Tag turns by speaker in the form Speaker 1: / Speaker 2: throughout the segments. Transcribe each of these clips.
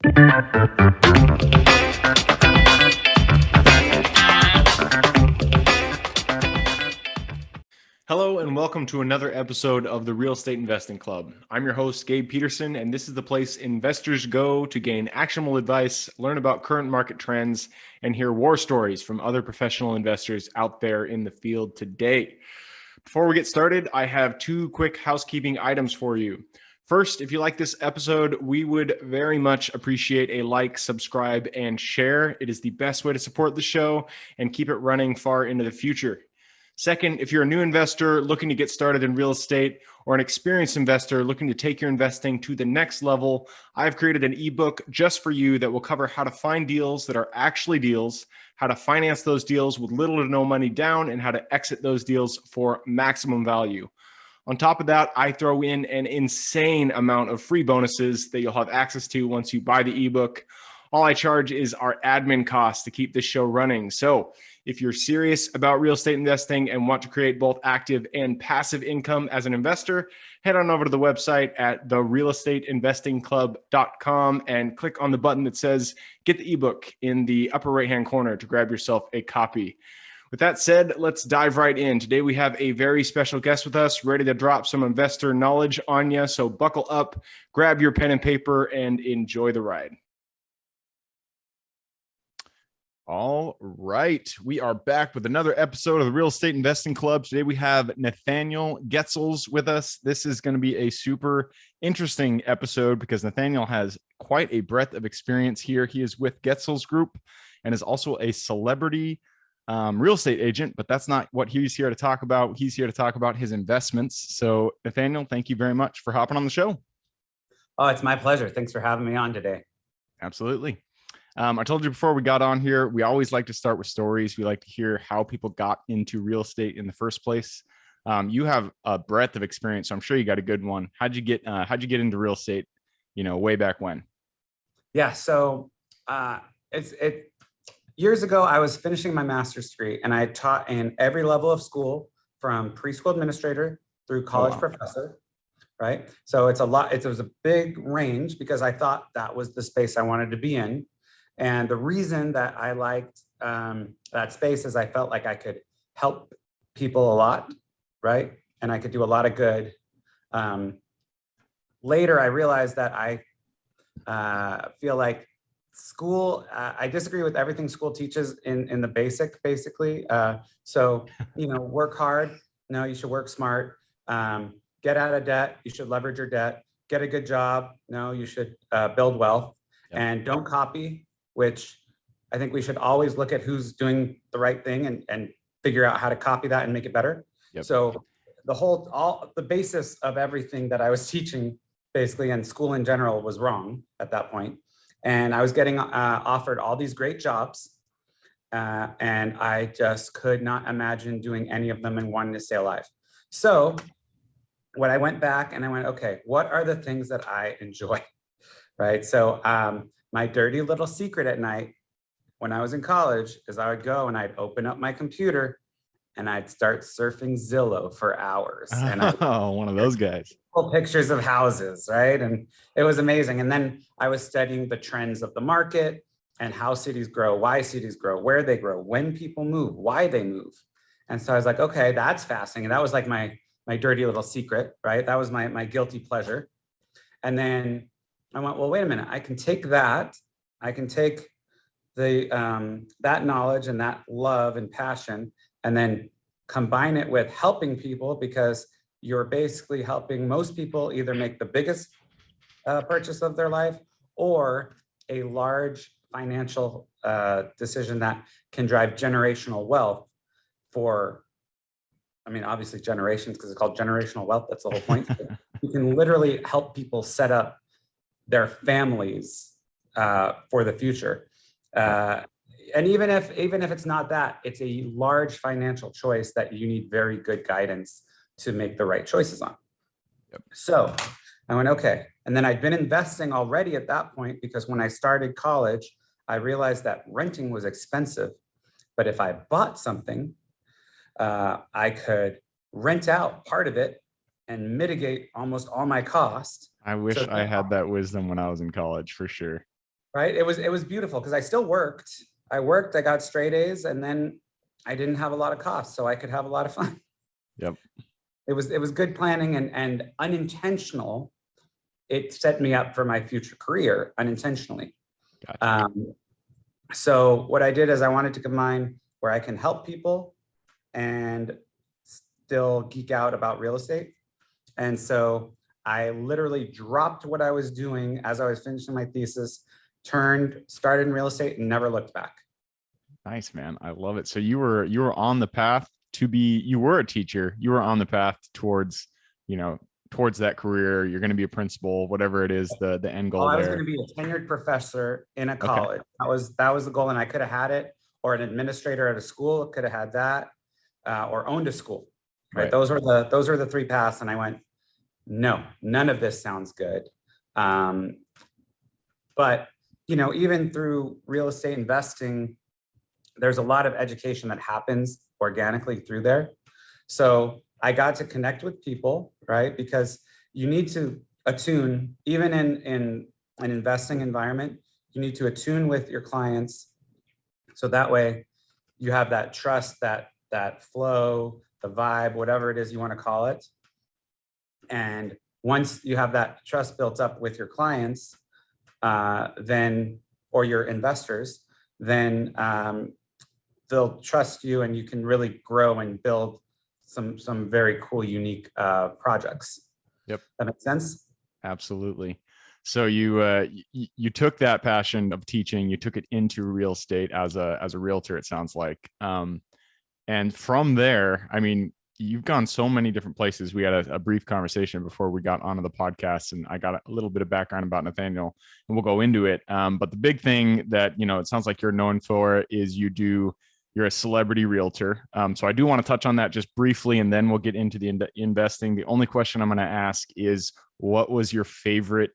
Speaker 1: Hello and welcome to another episode of the Real Estate Investing Club. I'm your host, Gabe Peterson, and this is the place investors go to gain actionable advice, learn about current market trends, and hear war stories from other professional investors out there in the field today. Before we get started, I have two quick housekeeping items for you. First, if you like this episode, we would very much appreciate a like, subscribe, and share. It is the best way to support the show and keep it running far into the future. Second, if you're a new investor looking to get started in real estate or an experienced investor looking to take your investing to the next level, I've created an ebook just for you that will cover how to find deals that are actually deals, how to finance those deals with little to no money down, and how to exit those deals for maximum value. On top of that, I throw in an insane amount of free bonuses that you'll have access to once you buy the ebook. All I charge is our admin costs to keep this show running. So if you're serious about real estate investing and want to create both active and passive income as an investor, head on over to the website at therealestateinvestingclub.com and click on the button that says get the ebook in the upper right-hand corner to grab yourself a copy. With that said, let's dive right in. Today we have a very special guest with us, ready to drop some investor knowledge on you. So buckle up, grab your pen and paper, and enjoy the ride. All right. We are back with another episode of the Real Estate Investing Club. Today we have Nathaniel Getzels with us. This is going to be a super interesting episode because Nathaniel has quite a breadth of experience here. He is with Getzels Group and is also a celebrity real estate agent, but that's not what he's here to talk about. He's here to talk about his investments. So Nathaniel, thank you very much for hopping on the show.
Speaker 2: Oh, it's my pleasure. Thanks for having me on today.
Speaker 1: Absolutely. I told you before we got on here, we always like to start with stories. We like to hear how people got into real estate in the first place. You have a breadth of experience, so I'm sure you got a good one. How'd you get into real estate, way back when?
Speaker 2: Yeah, so years ago, I was finishing my master's degree and I taught in every level of school from preschool administrator through college professor, right? So it was a big range because I thought that was the space I wanted to be in. And the reason that I liked that space is I felt like I could help people a lot, right? And I could do a lot of good. Later, I realized that I feel like school, I disagree with everything school teaches in the basically. So, work hard. No, you should work smart. Get out of debt. You should leverage your debt. Get a good job. No, you should build wealth. Yep. And don't copy, which I think we should always look at who's doing the right thing and figure out how to copy that and make it better. Yep. So the basis of everything that I was teaching basically and school in general was wrong at that point. And I was getting offered all these great jobs and I just could not imagine doing any of them and wanting to stay alive. So when I went back and I went, okay, what are the things that I enjoy, right? So my dirty little secret at night when I was in college is I would go and I'd open up my computer and I'd start surfing Zillow for hours. And
Speaker 1: one of those guys.
Speaker 2: Pictures of houses, right? And it was amazing. And then I was studying the trends of the market and how cities grow, why cities grow, where they grow, when people move, why they move. And so I was like, okay, that's fascinating. That was like my dirty little secret, right? That was my guilty pleasure. And then I went, well, wait a minute. I can take that. I can take that knowledge and that love and passion and then combine it with helping people because you're basically helping most people either make the biggest purchase of their life or a large financial decision that can drive generational wealth for, obviously generations because it's called generational wealth. That's the whole point. You can literally help people set up their families for the future. And even if it's not that, it's a large financial choice that you need very good guidance to make the right choices on. Yep. So I went, okay. And then I'd been investing already at that point because when I started college, I realized that renting was expensive. But if I bought something, I could rent out part of it and mitigate almost all my costs.
Speaker 1: I wish I had that wisdom when I was in college, for sure.
Speaker 2: right? It was beautiful because I still worked. I got straight A's, and then I didn't have a lot of costs, so I could have a lot of fun.
Speaker 1: Yep.
Speaker 2: It was good planning and unintentional. It set me up for my future career unintentionally.
Speaker 1: Gotcha.
Speaker 2: So what I did is I wanted to combine where I can help people and still geek out about real estate. And so I literally dropped what I was doing as I was finishing my thesis, started in real estate and never looked back.
Speaker 1: Nice, man. I love it. So you were on the path to be, you were a teacher, you were on the path towards, towards that career. You're going to be a principal, whatever it is, the end
Speaker 2: Oh,
Speaker 1: goal
Speaker 2: I was going
Speaker 1: there.
Speaker 2: to be a tenured professor in a
Speaker 1: Okay.
Speaker 2: college. That was the goal, and I could have had it, or an administrator at a school could have had that, or owned a school. Right.
Speaker 1: Right.
Speaker 2: Those were the three paths, and I went, no, none of this sounds good. But even through real estate investing, there's a lot of education that happens organically through there. So I got to connect with people, right? Because you need to attune, even in an investing environment, you need to attune with your clients. So that way you have that trust, that flow, the vibe, whatever it is you want to call it. And once you have that trust built up with your clients, or your investors, then they'll trust you, and you can really grow and build some very cool, unique projects.
Speaker 1: Yep.
Speaker 2: That makes sense?
Speaker 1: Absolutely. So you took that passion of teaching, you took it into real estate as a realtor, it sounds like. And from there, I mean, you've gone so many different places. We had a brief conversation before we got onto the podcast, and I got a little bit of background about Nathaniel, and we'll go into it. But the big thing that, it sounds like you're known for is you're a celebrity realtor. So I do want to touch on that just briefly, and then we'll get into the investing. The only question I'm going to ask is, what was your favorite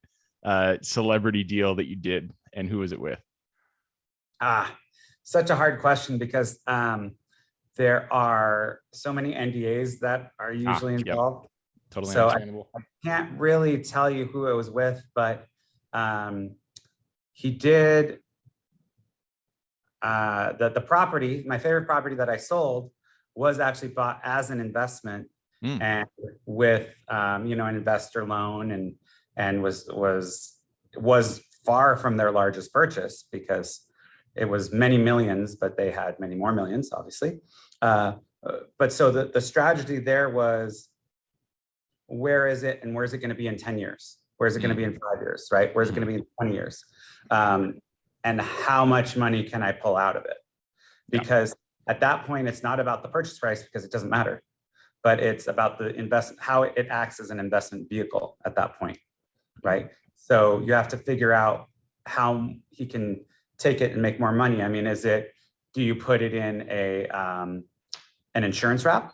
Speaker 1: celebrity deal that you did, and who was it with?
Speaker 2: Such a hard question, because there are so many NDAs that are usually involved.
Speaker 1: Yep. Totally
Speaker 2: So
Speaker 1: understandable.
Speaker 2: I can't really tell you who it was with, but he did the property. My favorite property that I sold was actually bought as an investment, and with an investor loan, and was far from their largest purchase, because it was many millions, but they had many more millions, obviously. But so the strategy there was, where is it, and where's it going to be in 10 years? Where's it going to be in 5 years, right? Where's it going to be in 20 years? And how much money can I pull out of it? Because at that point, it's not about the purchase price, because it doesn't matter, but it's about the investment, how it acts as an investment vehicle at that point, right? So you have to figure out how he can take it and make more money. I mean, do you put it in an insurance wrap,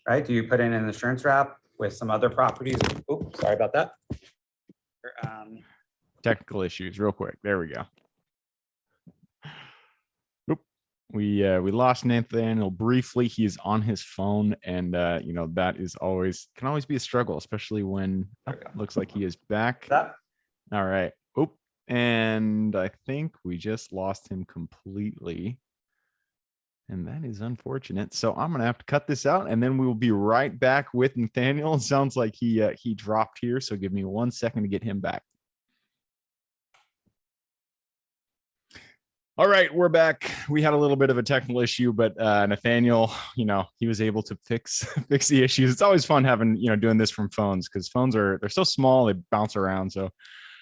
Speaker 2: right? Do you put in an insurance wrap with some other properties? Oops, sorry about that.
Speaker 1: Technical issues, real quick. There we go. Oop. We lost Nathaniel briefly. He's on his phone, and that can always be a struggle, especially when it looks like he is back. All right. Oop. And I think we just lost him completely. And that is unfortunate. So I'm going to have to cut this out, and then we will be right back with Nathaniel. It sounds like he dropped here. So give me 1 second to get him back. All right, we're back. We had a little bit of a technical issue, but Nathaniel, he was able to fix the issues. It's always fun having, doing this from phones, because phones they're so small, they bounce around. So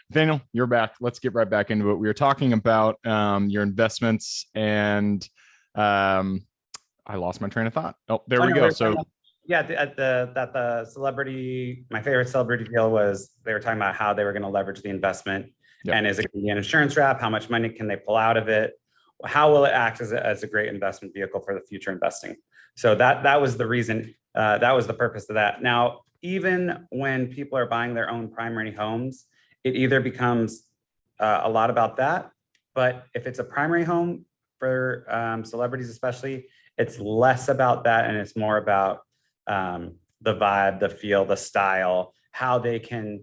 Speaker 1: Nathaniel, you're back. Let's get right back into it. We were talking about your investments, and I lost my train of thought. Oh, there we go. So
Speaker 2: yeah, my favorite celebrity deal was, they were talking about how they were going to leverage the investment. Yep. And is it going to be an insurance wrap? How much money can they pull out of it? How will it act as a great investment vehicle for the future investing? So that was the reason, that was the purpose of that. Now, even when people are buying their own primary homes, it either becomes a lot about that, but if it's a primary home for celebrities especially, it's less about that, and it's more about the vibe, the feel, the style, how they can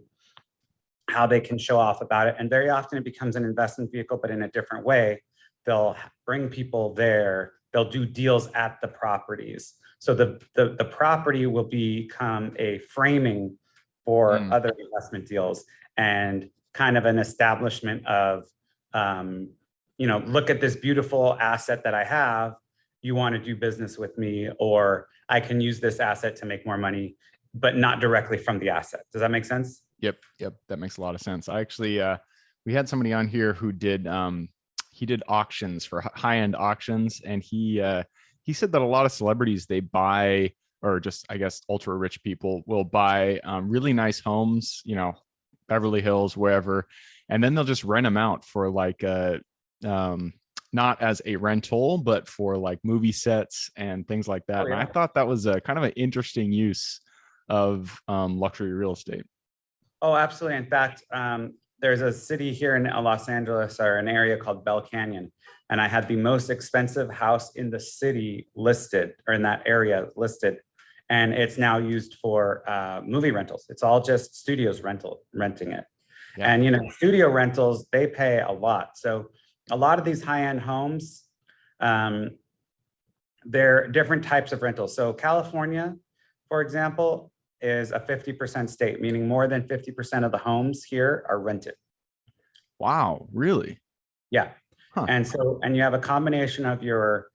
Speaker 2: how they can show off about it. And very often it becomes an investment vehicle, but in a different way. They'll bring people there. They'll do deals at the properties. So the property will become a framing for other investment deals and kind of an establishment of, look at this beautiful asset that I have. You want to do business with me, or I can use this asset to make more money, but not directly from the asset. Does that make sense?
Speaker 1: Yep. That makes a lot of sense. I actually, we had somebody on here who did, he did auctions for high-end auctions. And he said that a lot of celebrities, they buy, or just, I guess, ultra rich people will buy really nice homes, Beverly Hills, wherever. And then they'll just rent them out for like, not as a rental, but for like movie sets and things like that.
Speaker 2: Oh, yeah.
Speaker 1: And I thought that was a kind of an interesting use of luxury real estate.
Speaker 2: Oh, absolutely. In fact, there's a city here in Los Angeles, or an area called Bell Canyon. And I had the most expensive house in the city listed, or in that area listed. And it's now used for movie rentals. It's all just studios renting it. Yeah. And, studio rentals, they pay a lot. So a lot of these high-end homes, they're different types of rentals. So California, for example, is a 50% state, meaning more than 50% of the homes here are rented.
Speaker 1: Wow, really?
Speaker 2: Yeah. Huh. And you have a combination of your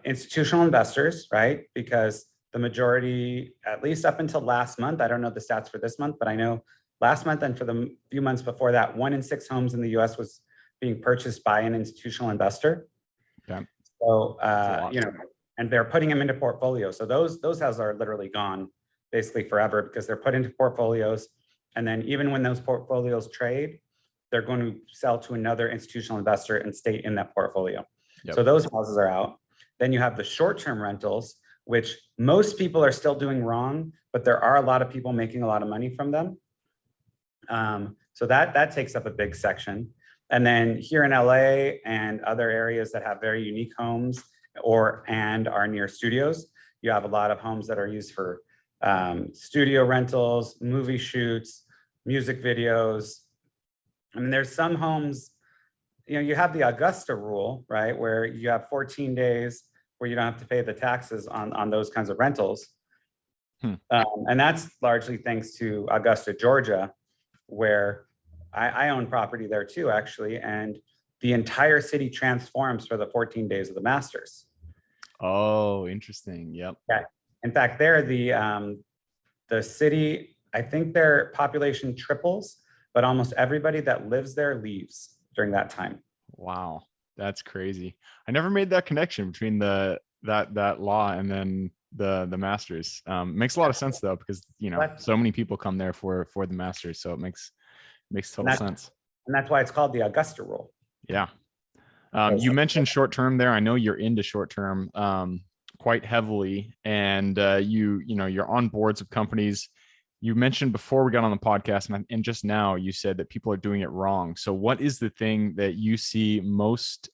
Speaker 2: institutional investors, right? Because the majority, at least up until last month, I don't know the stats for this month, but I know last month and for the few months before that, 1 in 6 homes in the US was being purchased by an institutional investor. Okay. So, and they're putting them into portfolios. So those houses are literally gone basically forever, because they're put into portfolios. And then even when those portfolios trade, they're going to sell to another institutional investor and stay in that portfolio. Yep. So those houses are out. Then you have the short-term rentals, which most people are still doing wrong, but there are a lot of people making a lot of money from them. So that takes up a big section. And then here in LA and other areas that have very unique homes and are near studios, you have a lot of homes that are used for studio rentals, movie shoots, music videos. I mean, there's some homes, you have the Augusta rule, right? Where you have 14 days where you don't have to pay the taxes on those kinds of rentals. And that's largely thanks to Augusta, Georgia, where I own property there too, actually. And the entire city transforms for the 14 days of the Masters.
Speaker 1: Oh, interesting. Yep.
Speaker 2: Yeah. In fact, there, the city, I think their population triples, but almost everybody that lives there leaves during that time.
Speaker 1: Wow, that's crazy. I never made that connection between that law and then the Masters. Makes a lot of sense though, because so many people come there for the Masters, so it makes total sense.
Speaker 2: And that's why it's called the Augusta rule.
Speaker 1: Yeah. You mentioned short term there. I know you're into short term quite heavily, and you're on boards of companies. You mentioned before we got on the podcast, and just now you said that people are doing it wrong. So what is the thing that you see most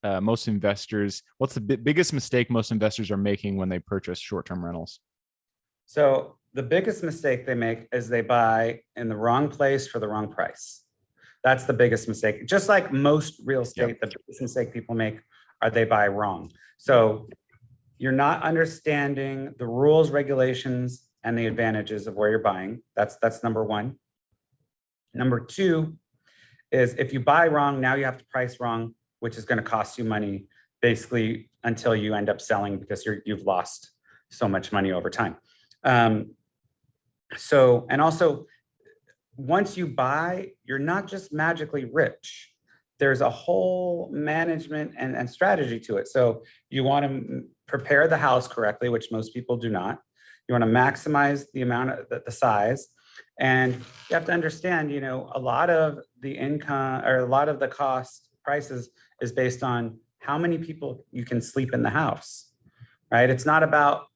Speaker 1: investors, what's the biggest mistake most investors are making when they purchase short-term rentals?
Speaker 2: So the biggest mistake they make is they buy in the wrong place for the wrong price. That's the biggest mistake. Just like most real estate, yep. The biggest mistake people make are they buy wrong. So you're not understanding the rules, regulations, and the advantages of where you're buying. That's number one. Number two is if you buy wrong, now you have to price wrong, which is going to cost you money basically until you end up selling, because you've lost so much money over time. And also, once you buy, you're not just magically rich. There's a whole management and strategy to it. So you want to prepare the house correctly, which most people do not. You want to maximize the amount of the size. And you have to understand, a lot of the income, or a lot of the cost prices is based on how many people you can sleep in the house, right? It's not about,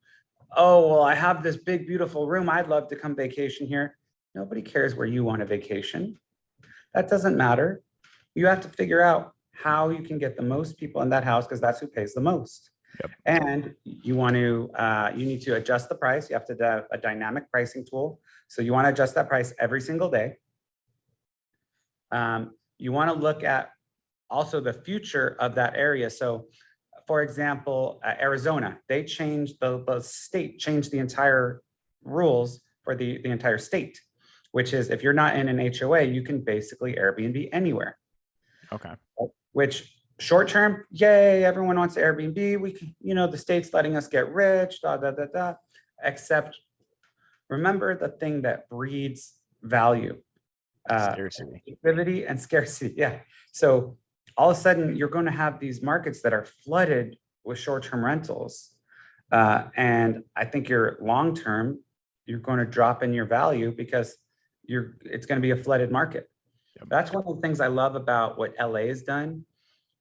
Speaker 2: oh, well, I have this big, beautiful room. I'd love to come vacation here. Nobody cares where you want to vacation. That doesn't matter. You have to figure out how you can get the most people in that house, because that's who pays the most. Yep. And you need to adjust the price. You have to have a dynamic pricing tool. So you want to adjust that price every single day. You want to look at also the future of that area. So for example, Arizona, they changed, the state changed the entire rules for the entire state, which is if you're not in an HOA, you can basically Airbnb anywhere.
Speaker 1: Okay.
Speaker 2: Which short term, yay, everyone wants to Airbnb. We can, the state's letting us get rich, except remember the thing that breeds value.
Speaker 1: Scarcity.
Speaker 2: Liquidity and scarcity. Yeah. So all of a sudden you're going to have these markets that are flooded with short-term rentals. And I think your long-term, you're going to drop in your value because it's going to be a flooded market.
Speaker 1: Yep.
Speaker 2: That's one of the things I love about what LA has done,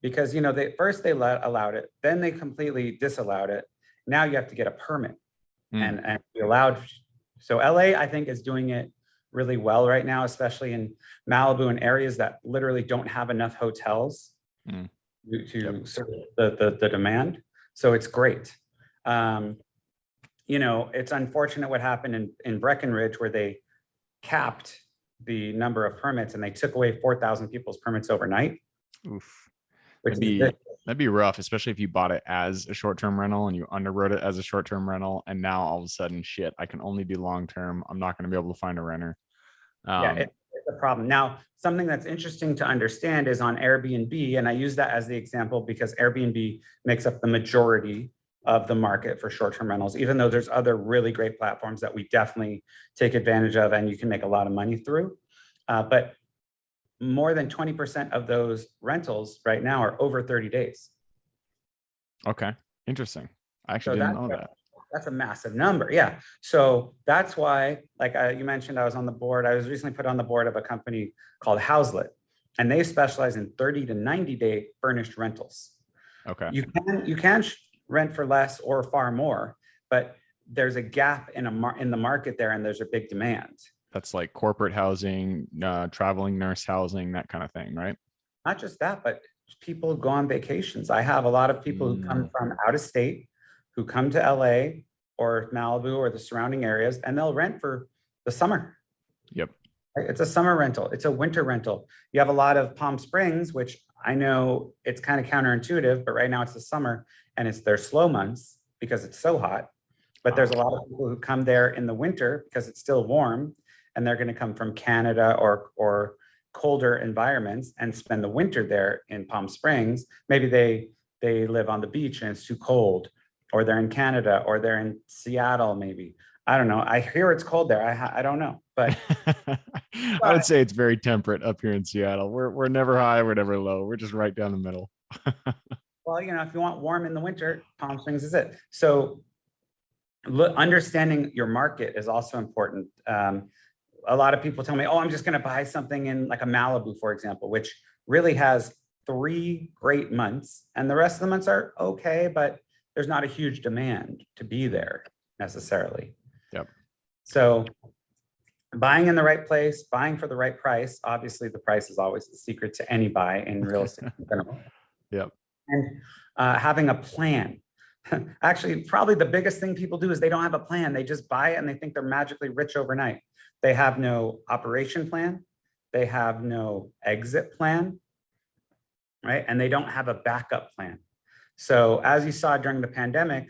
Speaker 2: because they allowed it, then they completely disallowed it. Now you have to get a permit and be allowed. So LA, I think, is doing it really well right now, especially in Malibu and areas that literally don't have enough hotels to serve the demand. So it's great. It's unfortunate what happened in Breckenridge, where they capped the number of permits and they took away 4,000 people's permits overnight.
Speaker 1: Oof. That'd be rough, especially if you bought it as a short-term rental and you underwrote it as a short-term rental, and now all of a sudden, shit, I can only do long-term. I'm not going to be able to find a renter.
Speaker 2: It's a problem. Now, something that's interesting to understand is on Airbnb, and I use that as the example because Airbnb makes up the majority of the market for short-term rentals, even though there's other really great platforms that we definitely take advantage of and you can make a lot of money through. But more than 20% of those rentals right now are over 30 days.
Speaker 1: Okay, interesting. I actually didn't know that.
Speaker 2: That's a massive number. Yeah. So that's why, like you mentioned, I was on the board. I was recently put on the board of a company called Houselit, and they specialize in 30 to 90-day furnished rentals.
Speaker 1: Okay.
Speaker 2: You can rent for less or far more, but there's a gap in the market there, and there's a big demand.
Speaker 1: That's like corporate housing, traveling nurse housing, that kind of thing, right?
Speaker 2: Not just that, but people go on vacations. I have a lot of people who come from out of state, who come to LA or Malibu or the surrounding areas, and they'll rent for the summer.
Speaker 1: Yep.
Speaker 2: It's a summer rental. It's a winter rental. You have a lot of Palm Springs, which I know it's kind of counterintuitive, but right now it's the summer and it's their slow months because it's so hot. But there's a lot of people who come there in the winter because it's still warm, and they're going to come from Canada or colder environments and spend the winter there in Palm Springs. Maybe they live on the beach and it's too cold, or they're in Canada, or they're in Seattle, maybe. I don't know. I hear it's cold there. I don't know, but
Speaker 1: I would say it's very temperate up here in Seattle. We're never high, we're never low. We're just right down the middle.
Speaker 2: Well, if you want warm in the winter, Palm Springs is it. So understanding your market is also important. A lot of people tell me, oh, I'm just going to buy something in like a Malibu, for example, which really has 3 great months, and the rest of the months are okay, but there's not a huge demand to be there necessarily.
Speaker 1: Yep.
Speaker 2: So buying in the right place, buying for the right price. Obviously, the price is always the secret to any buy in real estate in general.
Speaker 1: Yep.
Speaker 2: And having a plan. Actually, probably the biggest thing people do is they don't have a plan. They just buy it and they think they're magically rich overnight. They have no operation plan. They have no exit plan, right? And they don't have a backup plan. So as you saw during the pandemic,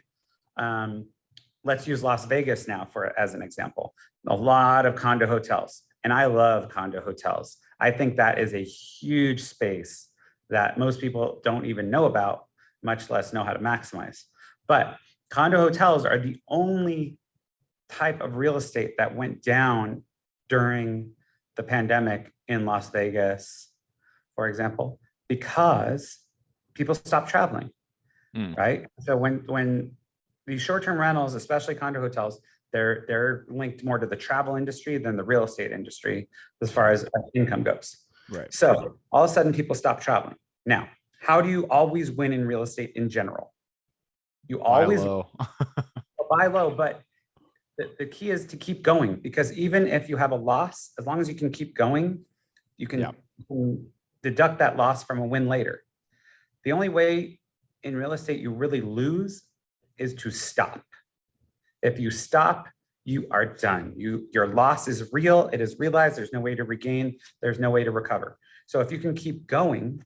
Speaker 2: let's use Las Vegas now as an example. A lot of condo hotels, and I love condo hotels. I think that is a huge space that most people don't even know about, much less know how to maximize. But condo hotels are the only type of real estate that went down during the pandemic in Las Vegas, for example, because people stopped traveling, right? So when these short-term rentals, especially condo hotels, they're linked more to the travel industry than the real estate industry as far as income goes.
Speaker 1: Right.
Speaker 2: So all of a sudden people stop traveling. Now, how do you always win in real estate in general? You always buy low, but the key is to keep going, because even if you have a loss, as long as you can keep going, you can deduct that loss from a win later. The only way in real estate you really lose is to stop. If you stop, you are done. Your loss is real. It is realized. There's no way to regain. There's no way to recover. So if you can keep going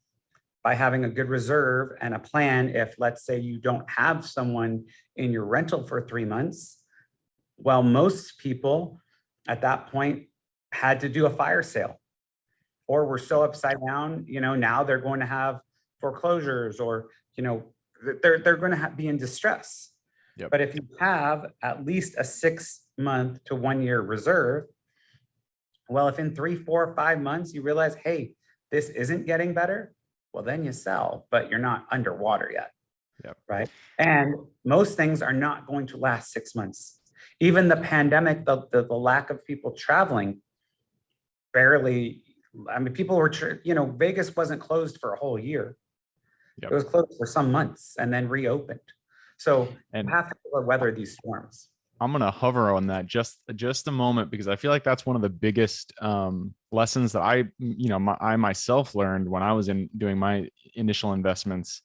Speaker 2: by having a good reserve and a plan, if let's say you don't have someone in your rental for 3 months, well, most people at that point had to do a fire sale or were so upside down, now they're going to have foreclosures or, they're going to be in distress.
Speaker 1: Yep.
Speaker 2: But if you have at least a 6 month to 1 year reserve, well, if in 3, 4, 5 months you realize, hey, this isn't getting better, well, then you sell, but you're not underwater yet.
Speaker 1: Yep.
Speaker 2: Right. And most things are not going to last 6 months. Even the pandemic, the lack of people traveling, barely, people were, Vegas wasn't closed for a whole year.
Speaker 1: Yep.
Speaker 2: It was closed for some months and then reopened. So you have to weather these storms.
Speaker 3: I'm going to hover on that just a moment, because I feel like that's one of the biggest lessons that I myself learned when I was doing my initial investments,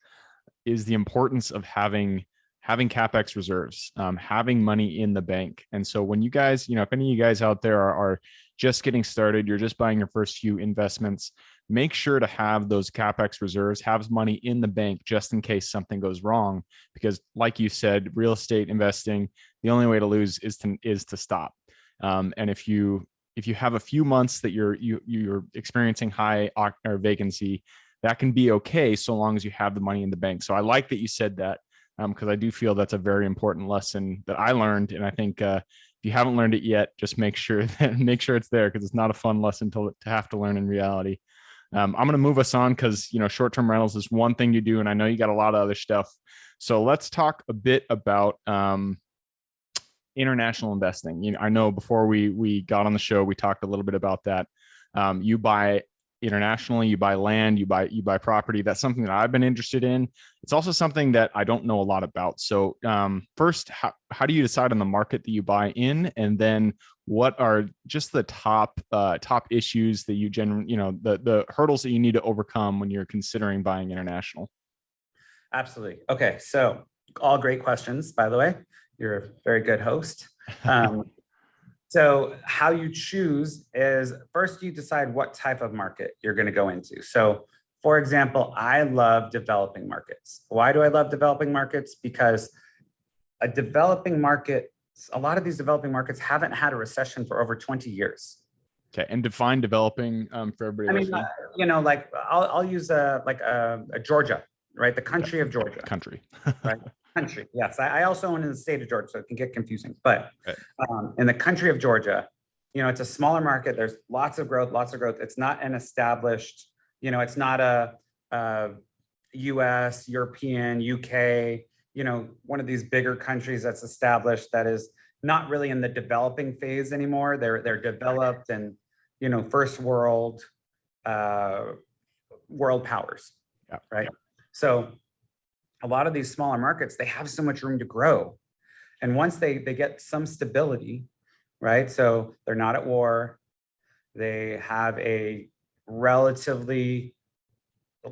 Speaker 3: is the importance of having CapEx reserves, having money in the bank. And so when you guys, if any of you guys out there are just getting started, you're just buying your first few investments, make sure to have those CapEx reserves, have money in the bank just in case something goes wrong. Because like you said, real estate investing, the only way to lose is to stop. And if you have a few months that you're experiencing high or vacancy, that can be okay so long as you have the money in the bank. So I like that you said that, because I do feel that's a very important lesson that I learned. And I think if you haven't learned it yet, just make sure it's there, because it's not a fun lesson to have to learn in reality. I'm going to move us on because, short-term rentals is one thing you do, and I know you got a lot of other stuff. So let's talk a bit about international investing. I know before we got on the show, we talked a little bit about that. You buy internationally, you buy land, you buy property. That's something that I've been interested in. It's also something that I don't know a lot about. So first, how do you decide on the market that you buy in? And then what are just the top issues that you the hurdles that you need to overcome when you're considering buying international?
Speaker 2: Absolutely. Okay. So all great questions, by the way. You're a very good host. So how you choose is, first you decide what type of market you're going to go into. So for example, I love developing markets. Why do I love developing markets? Because a lot of these developing markets haven't had a recession for over 20 years.
Speaker 3: Okay. And define developing for everybody.
Speaker 2: I'll use a Georgia, right? The country of Georgia.
Speaker 3: Country.
Speaker 2: Right. Country. Yes. I also own in the state of Georgia, so it can get confusing. But in the country of Georgia, it's a smaller market. There's lots of growth. It's not an established, it's not a US, European, UK, one of these bigger countries that's established that is not really in the developing phase anymore. They're developed and, first world powers.
Speaker 3: Yeah.
Speaker 2: Right. Yeah. So a lot of these smaller markets, they have so much room to grow. And once they get some stability, right? So they're not at war. They have a relatively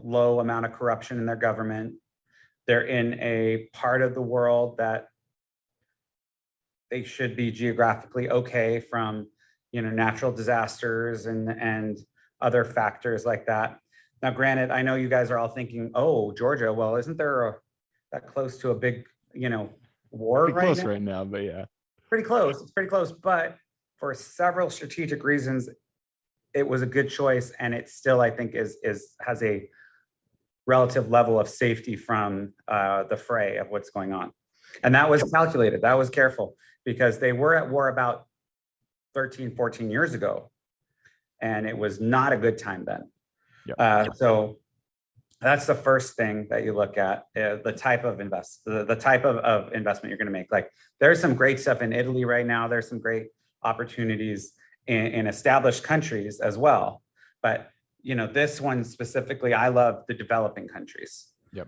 Speaker 2: low amount of corruption in their government. They're in a part of the world that they should be geographically okay from, natural disasters and other factors like that. Now, granted, I know you guys are all thinking, oh, Georgia, well, isn't there that close to a big, war
Speaker 3: Pretty
Speaker 2: right
Speaker 3: close
Speaker 2: now?
Speaker 3: right now, but yeah.
Speaker 2: Pretty close. It's pretty close. But for several strategic reasons, it was a good choice. And it still, I think, has a relative level of safety from the fray of what's going on. And that was calculated. That was careful, because they were at war about 13, 14 years ago. And it was not a good time then.
Speaker 3: Yep.
Speaker 2: So that's the first thing that you look at, the type of the type of investment you're going to make. Like, there's some great stuff in Italy right now. There's some great opportunities in established countries as well. But, this one specifically, I love the developing countries.
Speaker 3: Yep.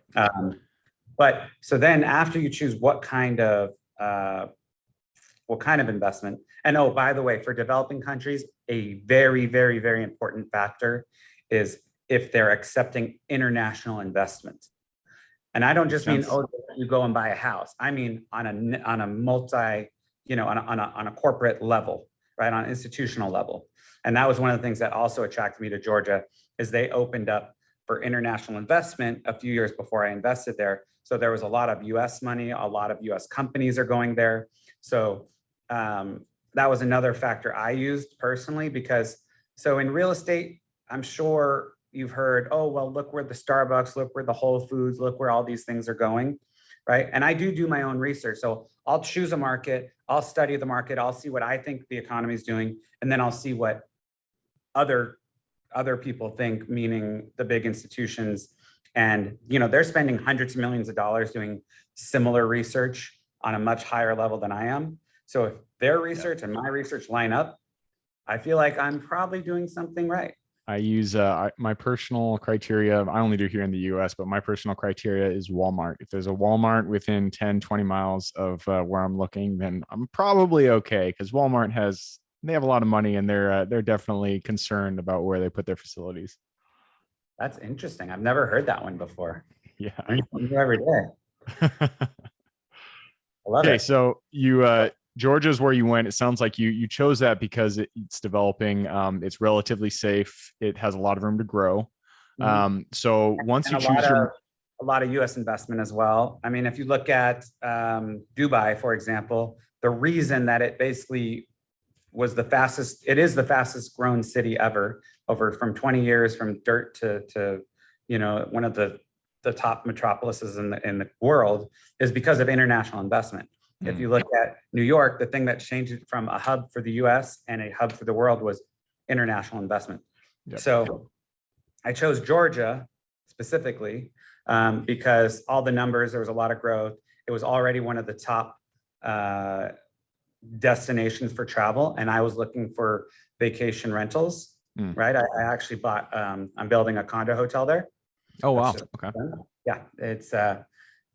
Speaker 2: But so then after you choose what kind of investment, and oh, by the way, for developing countries, a very, very, very important factor is if they're accepting international investment. And I don't just mean, oh, you go and buy a house. I mean, on a multi, on a corporate level, right? On an institutional level. And that was one of the things that also attracted me to Georgia, is they opened up for international investment a few years before I invested there. So there was a lot of US money, a lot of US companies are going there. So that was another factor I used personally, because so in real estate, I'm sure you've heard, oh, well, look where the Starbucks, look where the Whole Foods, look where all these things are going, right? And I do my own research. So I'll choose a market, I'll study the market, I'll see what I think the economy is doing, and then I'll see what other people think, meaning the big institutions. And, they're spending hundreds of millions of dollars doing similar research on a much higher level than I am. So if their research and my research line up, I feel like I'm probably doing something right.
Speaker 3: I use my personal criteria. I only do here in the US, but my personal criteria is Walmart. If there's a Walmart within 10, 20 miles of where I'm looking, then I'm probably okay, because Walmart they have a lot of money, and they're definitely concerned about where they put their facilities.
Speaker 2: That's interesting. I've never heard that one before.
Speaker 3: Yeah.
Speaker 2: Learn something new every day. I love
Speaker 3: Okay,
Speaker 2: it.
Speaker 3: so Georgia's where you went. It sounds like you chose that because it's developing. It's relatively safe. It has a lot of room to grow. So once you choose
Speaker 2: a lot of US investment as well. I mean, if you look at Dubai, for example, the reason that it basically was it is the fastest grown city ever, over from 20 years from dirt to one of the top metropolises in the world, is because of international investment. If you look at New York, the thing that changed it from a hub for the US and a hub for the world was international investment. Yep. So I chose Georgia specifically because all the numbers, there was a lot of growth. It was already one of the top destinations for travel. And I was looking for vacation rentals, right? I actually bought, I'm building a condo hotel there.
Speaker 3: Oh, wow. Okay.
Speaker 2: Yeah, it's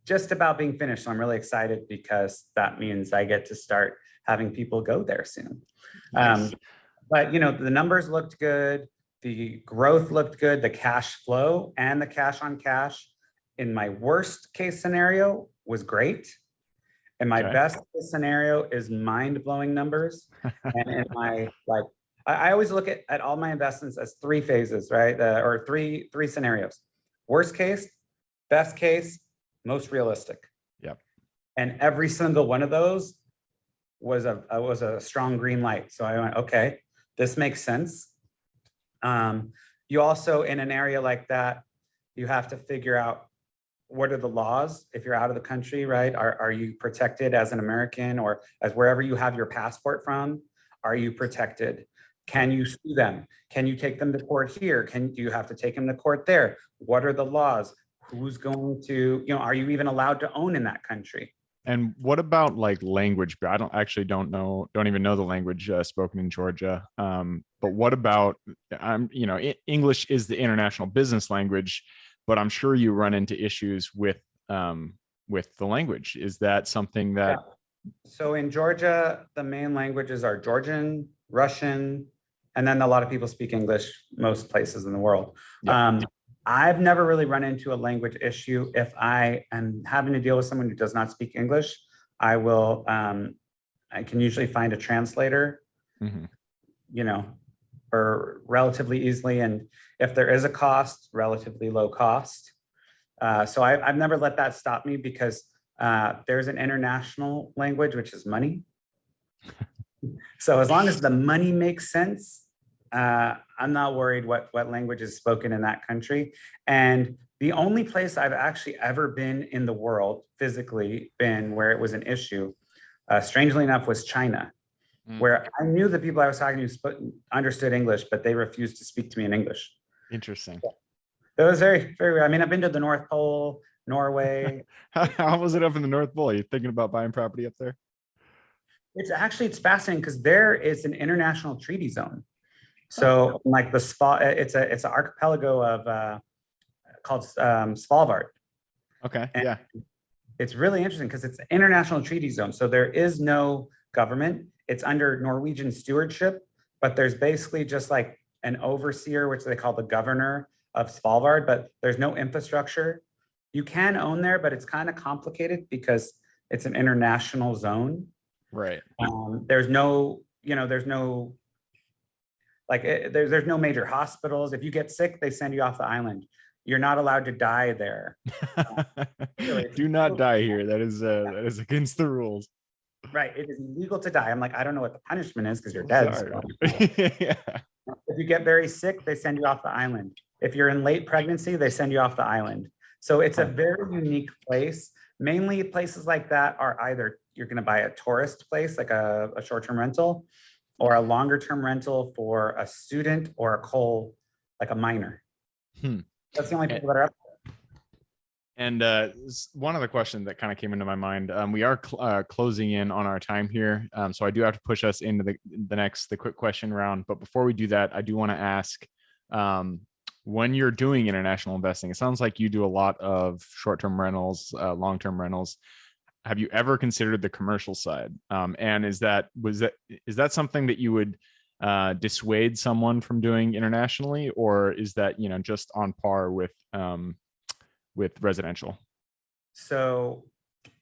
Speaker 2: just about being finished. So I'm really excited, because that means I get to start having people go there soon. Nice. But the numbers looked good. The growth looked good. The cash flow and the cash on cash in my worst case scenario was great. And my best case scenario is mind-blowing numbers. And in my, I always look at all my investments as three phases, right? Or three scenarios. Worst case, best case, most realistic.
Speaker 3: Yep. And
Speaker 2: every single one of those was a strong green light. So I went, okay, this makes sense. You also, in an area like that, you have to figure out, what are the laws if you're out of the country, right? Are you protected as an American, or as wherever you have your passport from? Are you protected? Can you sue them? Can you take them to court here? Do you have to take them to court there? What are the laws? Who's going to, are you even allowed to own in that country?
Speaker 3: And what about language? I don't even know the language spoken in Georgia. But what about, English is the international business language, but I'm sure you run into issues with the language. Is that something that?
Speaker 2: Yeah. So in Georgia, the main languages are Georgian, Russian, and then a lot of people speak English most places in the world. Yeah. I've never really run into a language issue. If I am having to deal with someone who does not speak English, I can usually find a translator, or relatively easily. And if there is a cost, relatively low cost. So I've never let that stop me, because there's an international language, which is money. So as long as the money makes sense, I'm not worried what language is spoken in that country. And the only place I've actually ever been in the world, physically been, where it was an issue, strangely enough, was China, where I knew the people I was talking to understood English, but they refused to speak to me in English.
Speaker 3: Interesting.
Speaker 2: It was very, very weird. I mean, I've been to the North Pole, Norway.
Speaker 3: How was it up in the North Pole? Are you thinking about buying property up there?
Speaker 2: It's fascinating, because there is an international treaty zone. So it's an archipelago of called Svalbard.
Speaker 3: Okay.
Speaker 2: And
Speaker 3: yeah.
Speaker 2: It's really interesting, because it's an international treaty zone. So there is no government. It's under Norwegian stewardship, but there's basically just an overseer, which they call the governor of Svalbard, but there's no infrastructure. You can own there, but it's kind of complicated because it's an international zone.
Speaker 3: Right.
Speaker 2: There's no There's no major hospitals. If you get sick, they send you off the island. You're not allowed to die there.
Speaker 3: Do not die here. That is against the rules.
Speaker 2: Right. It is illegal to die. I'm like, I don't know what the punishment is because you're dead. So.
Speaker 3: Yeah.
Speaker 2: If you get very sick, they send you off the island. If you're in late pregnancy, they send you off the island. So it's a very unique place. Mainly places like that are either you're going to buy a tourist place, like a short-term rental, or a longer-term rental for a student or like a minor. That's the only people that are up there.
Speaker 3: And one other question that kind of came into my mind, we are closing in on our time here. So I do have to push us into the quick question round. But before we do that, I do want to ask, when you're doing international investing, it sounds like you do a lot of short-term rentals, long-term rentals. Have you ever considered the commercial side? And is that something that you would dissuade someone from doing internationally, or is that, just on par with residential?
Speaker 2: So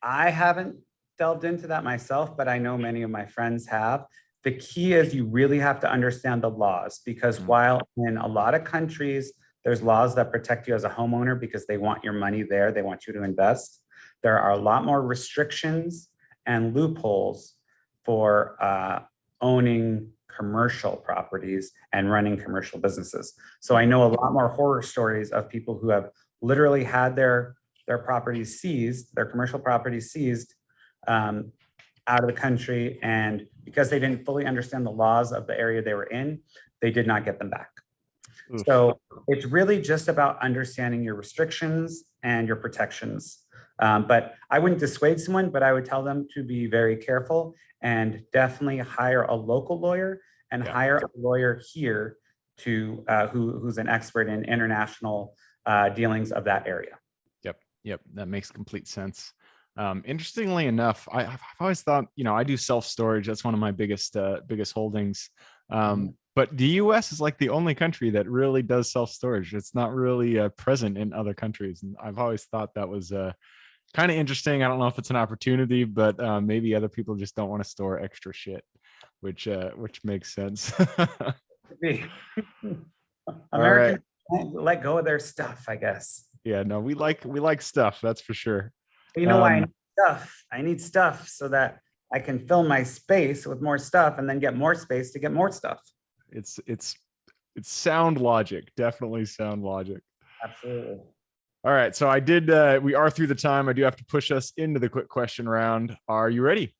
Speaker 2: I haven't delved into that myself, but I know many of my friends have. The key is you really have to understand the laws, because while in a lot of countries, there's laws that protect you as a homeowner because they want your money there, they want you to invest. There are a lot more restrictions and loopholes for owning commercial properties and running commercial businesses. So I know a lot more horror stories of people who have literally had their properties seized, their commercial properties seized out of the country. And because they didn't fully understand the laws of the area they were in, they did not get them back. Oof. So it's really just about understanding your restrictions and your protections. But I wouldn't dissuade someone, but I would tell them to be very careful and definitely hire a local lawyer and hire a lawyer here to who's an expert in international dealings of that area.
Speaker 3: Yep. That makes complete sense. Interestingly enough, I've always thought, I do self-storage. That's one of my biggest holdings. But the US is like the only country that really does self-storage. It's not really present in other countries. And I've always thought that was kind of interesting. I don't know if it's an opportunity, but maybe other people just don't want to store extra shit, which makes sense.
Speaker 2: Americans let go of their stuff, I guess.
Speaker 3: Yeah, no, we like stuff, that's for sure.
Speaker 2: You know why I need stuff? I need stuff so that I can fill my space with more stuff and then get more space to get more stuff.
Speaker 3: It's sound logic, definitely sound logic.
Speaker 2: Absolutely.
Speaker 3: All right, so we are through the time. I do have to push us into the quick question round. Are you ready?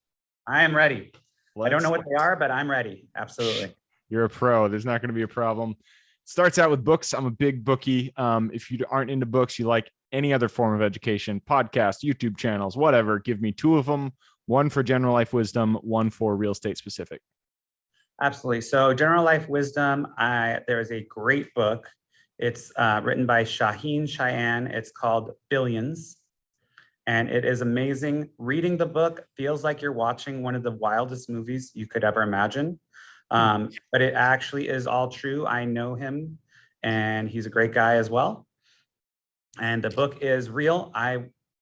Speaker 2: I am ready. I don't know what they are, but I'm ready. Absolutely.
Speaker 3: You're a pro. There's not going to be a problem. Starts out with books. I'm a big bookie. If you aren't into books, you like any other form of education, podcast, YouTube channels, whatever, give me two of them, one for general life wisdom, one for real estate specific.
Speaker 2: Absolutely. So general life wisdom, there is a great book. It's written by Shaheen Cheyenne. It's called Billions. And it is amazing. Reading the book feels like you're watching one of the wildest movies you could ever imagine. But it actually is all true. I know him and he's a great guy as well. And the book is real.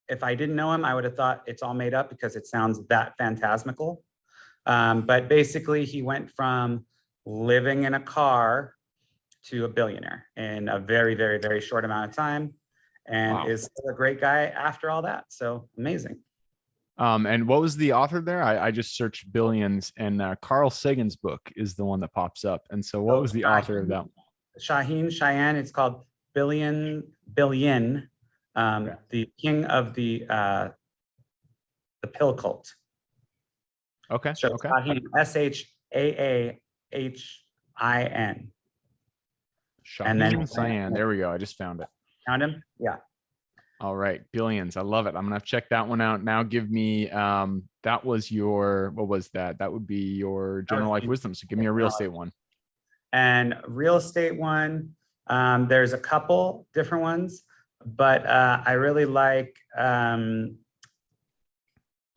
Speaker 2: If I didn't know him, I would have thought it's all made up because it sounds that phantasmical. But basically he went from living in a car to a billionaire in a very, very, very short amount of time, and is still a great guy after all that. So amazing.
Speaker 3: And what was the author there? I just searched Billions, and Carl Sagan's book is the one that pops up. And so what was the author of that?
Speaker 2: Shaheen Cheyenne. It's called Billion, the king of the pill cult.
Speaker 3: Okay.
Speaker 2: So
Speaker 3: okay.
Speaker 2: Shaheen, Shaahin.
Speaker 3: Shaheen Cheyenne. There we go. I just found it.
Speaker 2: Found him? Yeah.
Speaker 3: All right. Billions. I love it. I'm going to have to check that one out. Now give me, that was your, what was that? That would be your general life wisdom. So give me a real estate one.
Speaker 2: And real estate one, there's a couple different ones, but I really like,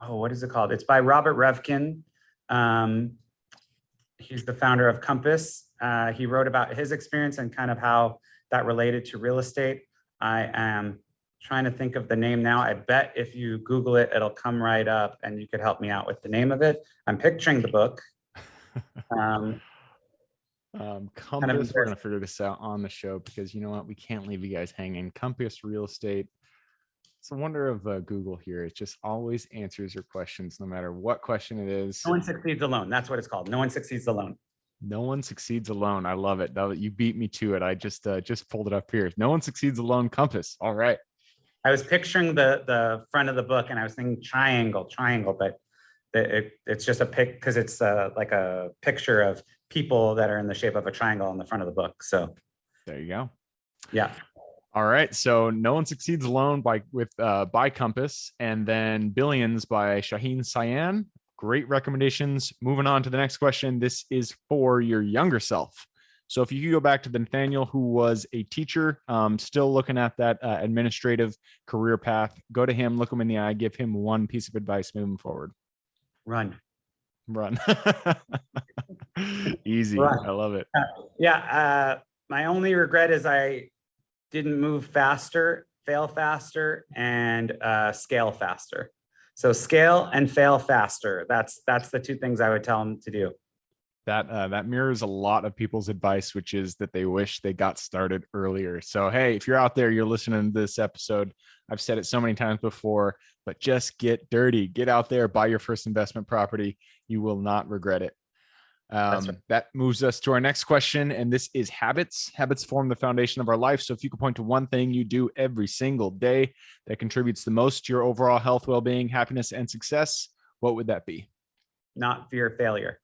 Speaker 2: what is it called? It's by Robert Revkin. He's the founder of Compass. He wrote about his experience and kind of how that related to real estate. I am trying to think of the name now. I bet if you Google it, it'll come right up and you could help me out with the name of it. I'm picturing the book.
Speaker 3: Compass, we're going to figure this out on the show because you know what? We can't leave you guys hanging. Compass Real Estate. It's a wonder of Google here. It just always answers your questions, no matter what question it is.
Speaker 2: No one succeeds alone. That's what it's called. No one succeeds alone.
Speaker 3: No one succeeds alone. I love it. You beat me to it. I just pulled it up here. No one succeeds alone. Compass. All right.
Speaker 2: I was picturing the front of the book and I was thinking triangle, but it's just a pic because it's like a picture of people that are in the shape of a triangle on the front of the book. So
Speaker 3: there you go.
Speaker 2: Yeah.
Speaker 3: All right. So No One Succeeds Alone by Compass, and then Billions by Shaheen Sayan. Great recommendations. Moving on to the next question. This is for your younger self. So if you could go back to the Nathaniel who was a teacher, still looking at that administrative career path, go to him, look him in the eye, give him one piece of advice moving forward.
Speaker 2: Run.
Speaker 3: Easy.
Speaker 2: Run.
Speaker 3: I love it.
Speaker 2: My only regret is I didn't move faster, fail faster, and scale faster. So scale and fail faster. That's the two things I would tell them to do.
Speaker 3: That mirrors a lot of people's advice, which is that they wish they got started earlier. So, hey, if you're out there, you're listening to this episode, I've said it so many times before, but just get dirty, get out there, buy your first investment property. You will not regret it.
Speaker 2: Right.
Speaker 3: That moves us to our next question. And this is habits. Habits form the foundation of our life. So if you could point to one thing you do every single day that contributes the most to your overall health, well-being, happiness, and success, what would that be?
Speaker 2: Not fear failure.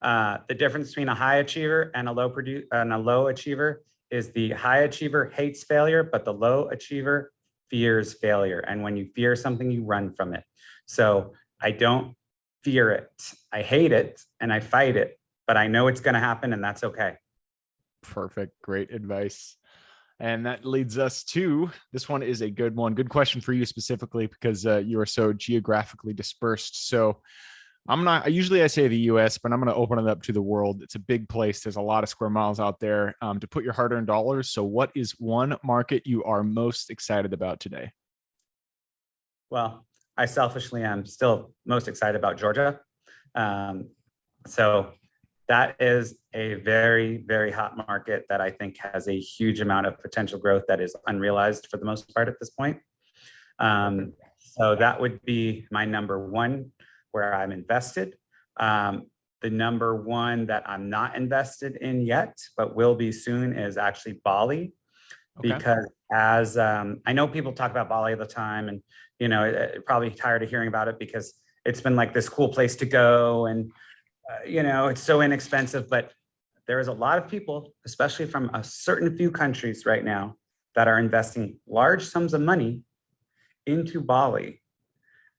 Speaker 2: The difference between a high achiever and a low achiever is the high achiever hates failure, but the low achiever fears failure. And when you fear something, you run from it. So I don't fear it. I hate it and I fight it, but I know it's going to happen and that's okay.
Speaker 3: Perfect. Great advice. And that leads us to, this one is a good one. Good question for you specifically because you are so geographically dispersed. So I usually say the US, but I'm going to open it up to the world. It's a big place. There's a lot of square miles out there to put your hard-earned dollars. So what is one market you are most excited about today?
Speaker 2: Well, I selfishly am still most excited about Georgia. So that is a very, very hot market that I think has a huge amount of potential growth that is unrealized for the most part at this point. So that would be my number one where I'm invested. The number one that I'm not invested in yet, but will be soon, is actually Bali. Okay. Because as I know people talk about Bali all the time, and probably tired of hearing about it because it's been like this cool place to go, and it's so inexpensive. But there is a lot of people, especially from a certain few countries right now, that are investing large sums of money into Bali.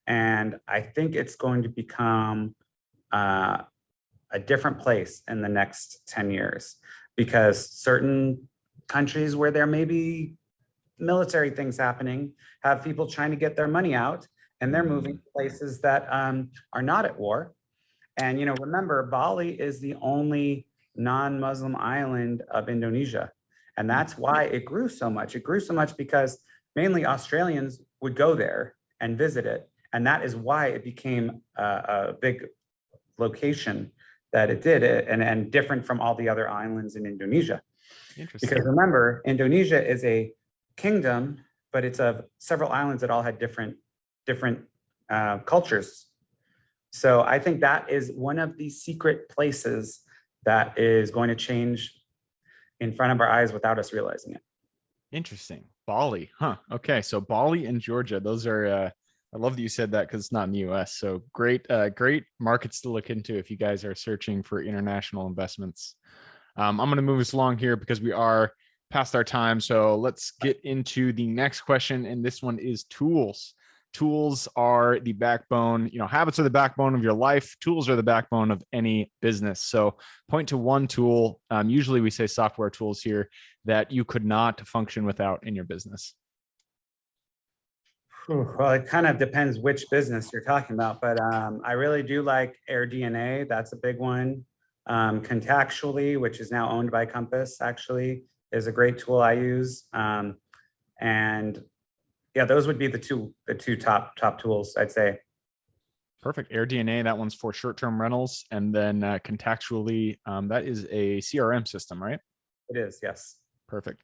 Speaker 2: And I think it's going to become a different place in the next 10 years because certain countries where there may be military things happening have people trying to get their money out, and they're moving to places that are not at war. And, remember, Bali is the only non-Muslim island of Indonesia. And that's why it grew so much. It grew so much because mainly Australians would go there and visit it. And that is why it became a big location that it did, and different from all the other islands in Indonesia. Interesting. Because remember, Indonesia is a kingdom, but it's of several islands that all had different cultures. So I think that is one of the secret places that is going to change in front of our eyes without us realizing it.
Speaker 3: Interesting. Bali, huh? Okay, so Bali and Georgia, those are I love that you said that because it's not in the US. So great markets to look into if you guys are searching for international investments. I'm going to move us along here because we are past our time. So let's get into the next question. And this one is tools. Tools are the backbone, habits are the backbone of your life. Tools are the backbone of any business. So point to one tool. Usually we say software tools here that you could not function without in your business.
Speaker 2: Well, it kind of depends which business you're talking about, but I really do like AirDNA. That's a big one. Contactually, which is now owned by Compass, actually is a great tool I use. And yeah, those would be the two top tools, I'd say.
Speaker 3: Perfect. AirDNA, that one's for short-term rentals. And then contactually, that is a CRM system, right?
Speaker 2: It is, yes.
Speaker 3: Perfect.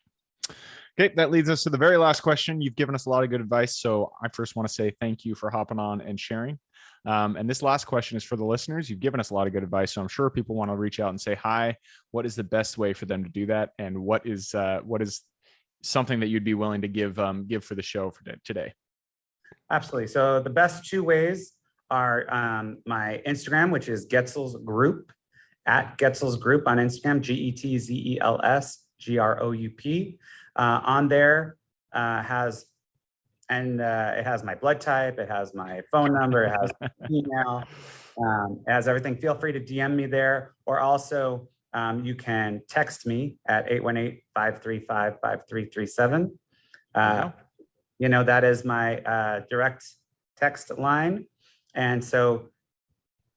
Speaker 3: Okay, that leads us to the very last question. You've given us a lot of good advice. So I first want to say thank you for hopping on and sharing. And this last question is for the listeners. You've given us a lot of good advice. So I'm sure people want to reach out and say hi. What is the best way for them to do that? And what is something that you'd be willing to give for the show for today?
Speaker 2: Absolutely. So the best two ways are my Instagram, which is Getzels Group, at Getzels Group on Instagram, GETZELS GROUP. On there it has my blood type, it has my phone number, it has email, it has everything. Feel free to DM me there, or also you can text me at 818-535-5337. That is my direct text line. And so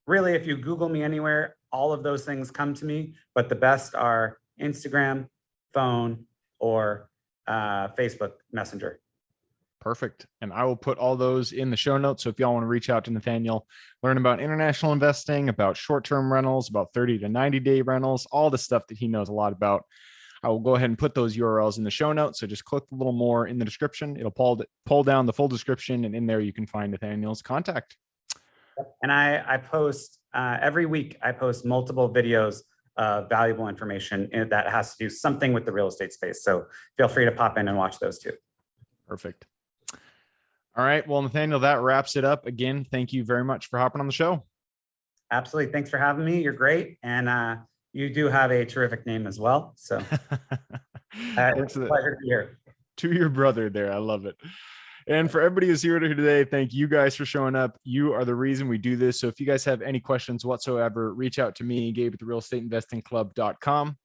Speaker 2: really, if you Google me anywhere, all of those things come to me, but the best are Instagram, phone, or Facebook Messenger.
Speaker 3: Perfect. And I will put all those in the show notes. So if y'all want to reach out to Nathaniel, learn about international investing, about short-term rentals, about 30 to 90-day rentals, all the stuff that he knows a lot about, I will go ahead and put those URLs in the show notes. So just click a little more in the description. It'll pull down the full description, and in there you can find Nathaniel's contact.
Speaker 2: And I post every week, I post multiple videos of valuable information that has to do something with the real estate space. So feel free to pop in and watch those too.
Speaker 3: Perfect. All right. Well, Nathaniel, that wraps it up. Again, thank you very much for hopping on the show.
Speaker 2: Absolutely. Thanks for having me. You're great. And you do have a terrific name as well. So it's a pleasure to be here.
Speaker 3: To your brother there. I love it. And for everybody who's here today, thank you guys for showing up. You are the reason we do this. So if you guys have any questions whatsoever, reach out to me, Gabe at therealestateinvestingclub.com.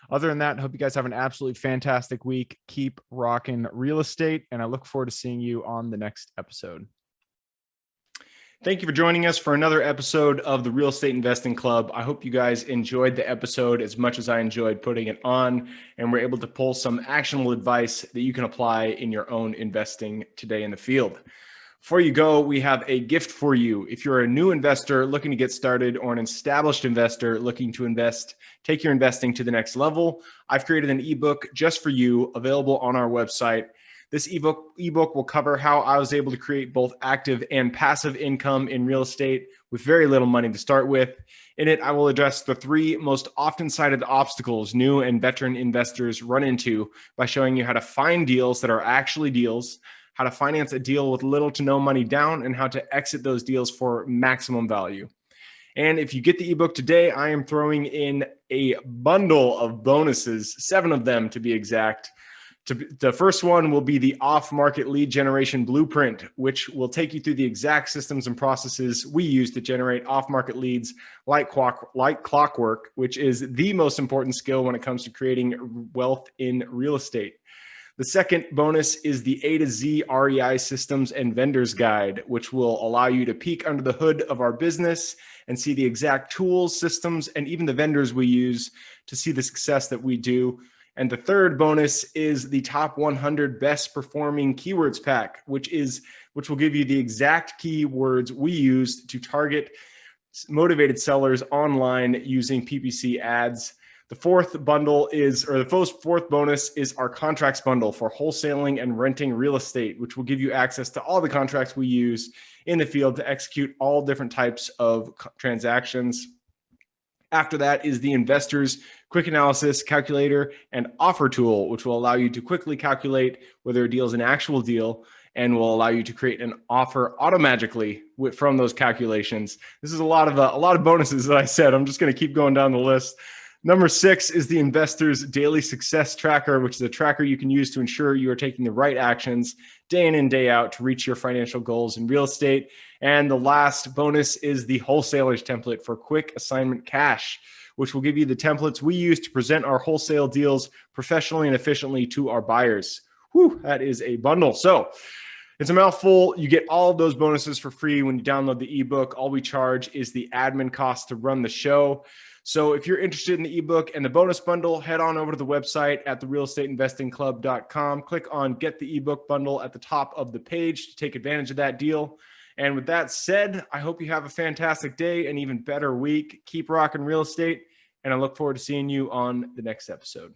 Speaker 3: Other than that, I hope you guys have an absolutely fantastic week. Keep rocking real estate, and I look forward to seeing you on the next episode.
Speaker 1: Thank you for joining us for another episode of the Real Estate Investing Club. I hope you guys enjoyed the episode as much as I enjoyed putting it on, and we're able to pull some actionable advice that you can apply in your own investing today in the field. Before you go, we have a gift for you. If you're a new investor looking to get started, or an established investor looking to take your investing to the next level, I've created an ebook just for you, available on our website. This ebook will cover how I was able to create both active and passive income in real estate with very little money to start with. In it, I will address the 3 most often cited obstacles new and veteran investors run into by showing you how to find deals that are actually deals, how to finance a deal with little to no money down, and how to exit those deals for maximum value. And if you get the ebook today, I am throwing in a bundle of bonuses, 7 of them to be exact. The first one will be the off-market lead generation blueprint, which will take you through the exact systems and processes we use to generate off-market leads like clockwork, which is the most important skill when it comes to creating wealth in real estate. The second bonus is the A to Z REI systems and vendors guide, which will allow you to peek under the hood of our business and see the exact tools, systems, and even the vendors we use to see the success that we do. And the third bonus is the top 100 best performing keywords pack, which will give you the exact keywords we use to target motivated sellers online using PPC ads. The fourth bonus is our contracts bundle for wholesaling and renting real estate, which will give you access to all the contracts we use in the field to execute all different types of transactions. After that is the Investors Quick Analysis Calculator and Offer Tool, which will allow you to quickly calculate whether a deal is an actual deal and will allow you to create an offer automatically from those calculations. This is a lot of bonuses that I said. I'm just going to keep going down the list. Number 6 is the Investors Daily Success Tracker, which is a tracker you can use to ensure you are taking the right actions day in and day out to reach your financial goals in real estate. And the last bonus is the Wholesalers template for quick assignment cash, which will give you the templates we use to present our wholesale deals professionally and efficiently to our buyers. Whew, that is a bundle. So it's a mouthful. You get all of those bonuses for free when you download the ebook. All we charge is the admin cost to run the show. So if you're interested in the ebook and the bonus bundle, head on over to the website at therealestateinvestingclub.com. Click on Get the Ebook Bundle at the top of the page to take advantage of that deal. And with that said, I hope you have a fantastic day, an even better week. Keep rocking real estate, and I look forward to seeing you on the next episode.